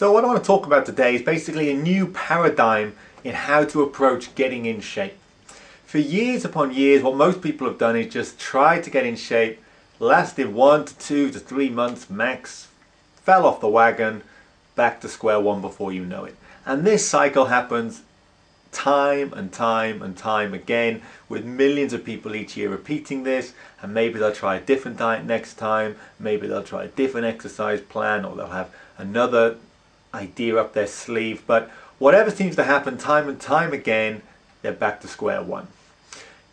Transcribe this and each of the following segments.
So what I want to talk about today is basically a new paradigm in how to approach getting in shape. For years upon years, what most people have done is just try to get in shape, lasted 1 to 2 to 3 months max, fell off the wagon, back to square one before you know it. And this cycle happens time and time and time again, with millions of people each year repeating this. And maybe they'll try a different diet next time, maybe they'll try a different exercise plan, or they'll have another idea up their sleeve, but whatever seems to happen time and time again, they're back to square one.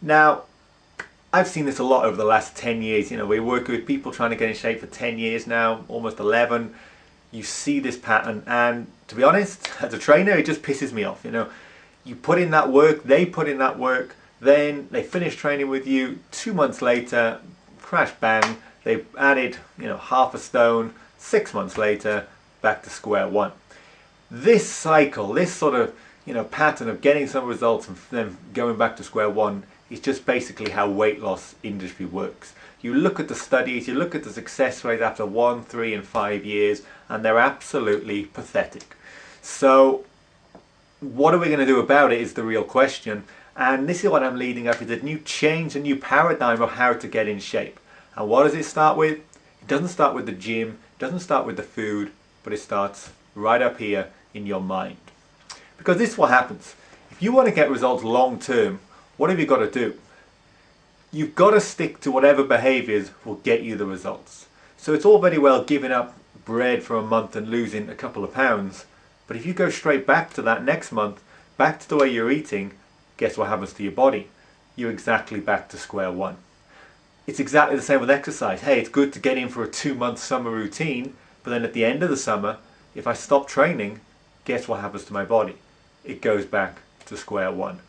Now, I've seen this a lot over the last 10 years. You know, we work with people trying to get in shape for 10 years now, almost 11. You see this pattern, and to be honest, as a trainer, it just pisses me off. You know, you put in that work, they put in that work, then they finish training with you, 2 months later, crash bang, they've added, half a stone, 6 months later, back to square one. This cycle, this sort of pattern of getting some results and then going back to square one is just basically how weight loss industry works. You look at the studies, you look at the success rate after 1, 3 and 5 years, and they're absolutely pathetic. So what are we going to do about it is the real question, and this is what I'm leading up is a new change, a new paradigm of how to get in shape. And what does it start with? It doesn't start with the gym, it doesn't start with the food, but it starts right up here in your mind. Because this is what happens. If you want to get results long term, what have you got to do? You've got to stick to whatever behaviours will get you the results. So it's all very well giving up bread for a month and losing a couple of pounds, but if you go straight back to that next month, back to the way you're eating, guess what happens to your body? You're exactly back to square one. It's exactly the same with exercise. Hey, it's good to get in for a 2-month summer routine, but then at the end of the summer, if I stop training, guess what happens to my body? It goes back to square one.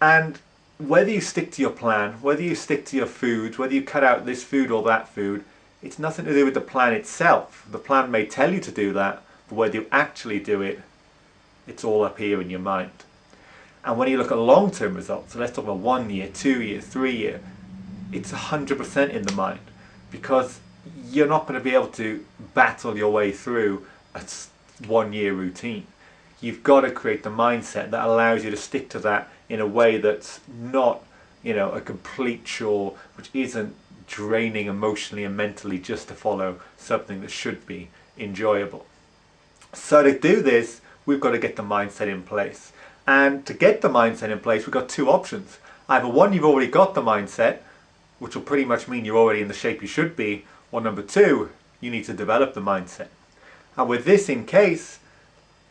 And whether you stick to your plan, whether you stick to your food, whether you cut out this food or that food, it's nothing to do with the plan itself. The plan may tell you to do that, but whether you actually do it, it's all up here in your mind. And when you look at long-term results, so let's talk about 1 year, 2 years, 3 years, it's 100% in the mind, because you're not going to be able to battle your way through a 1-year routine. You've got to create the mindset that allows you to stick to that in a way that's not, a complete chore, which isn't draining emotionally and mentally just to follow something that should be enjoyable. So to do this, we've got to get the mindset in place. And to get the mindset in place, we've got 2 options. Either one, you've already got the mindset, which will pretty much mean you're already in the shape you should be, or number 2, you need to develop the mindset. And with this in case,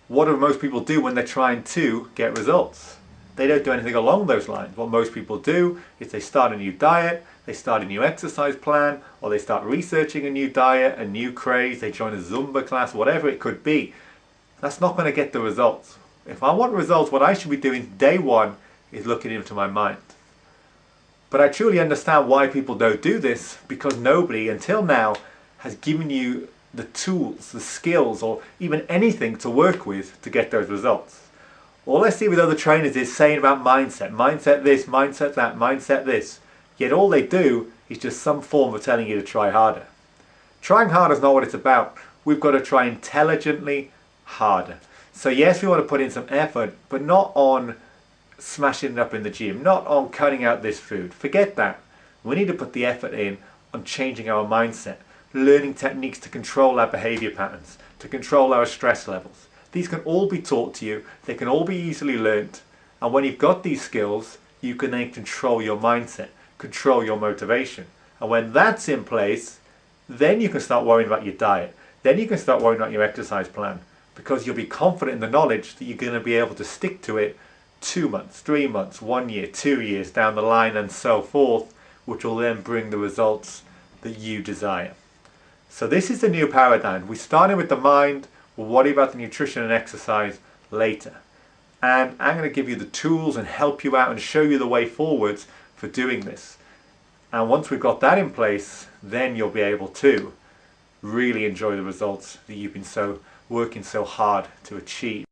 what do most people do when they're trying to get results? They don't do anything along those lines. What most people do is they start a new diet, they start a new exercise plan, or they start researching a new diet, a new craze, they join a Zumba class, whatever it could be. That's not going to get the results. If I want results, what I should be doing day one is looking into my mind. But I truly understand why people don't do this, because nobody until now has given you the tools, the skills, or even anything to work with to get those results. All I see with other trainers is saying about mindset, mindset this, mindset that, mindset this. Yet all they do is just some form of telling you to try harder. Trying harder is not what it's about. We've got to try intelligently harder. So yes, we want to put in some effort, but not on smashing it up in the gym, not on cutting out this food. Forget that. We need to put the effort in on changing our mindset, learning techniques to control our behavior patterns, to control our stress levels. These can all be taught to you, they can all be easily learned, and when you've got these skills, you can then control your mindset, control your motivation. And when that's in place, then you can start worrying about your diet, then you can start worrying about your exercise plan, because you'll be confident in the knowledge that you're going to be able to stick to it 2 months, 3 months, 1 year, 2 years down the line and so forth, which will then bring the results that you desire. So this is the new paradigm. We started with the mind, we'll worry about the nutrition and exercise later. And I'm going to give you the tools and help you out and show you the way forwards for doing this. And once we've got that in place, then you'll be able to really enjoy the results that you've been working so hard to achieve.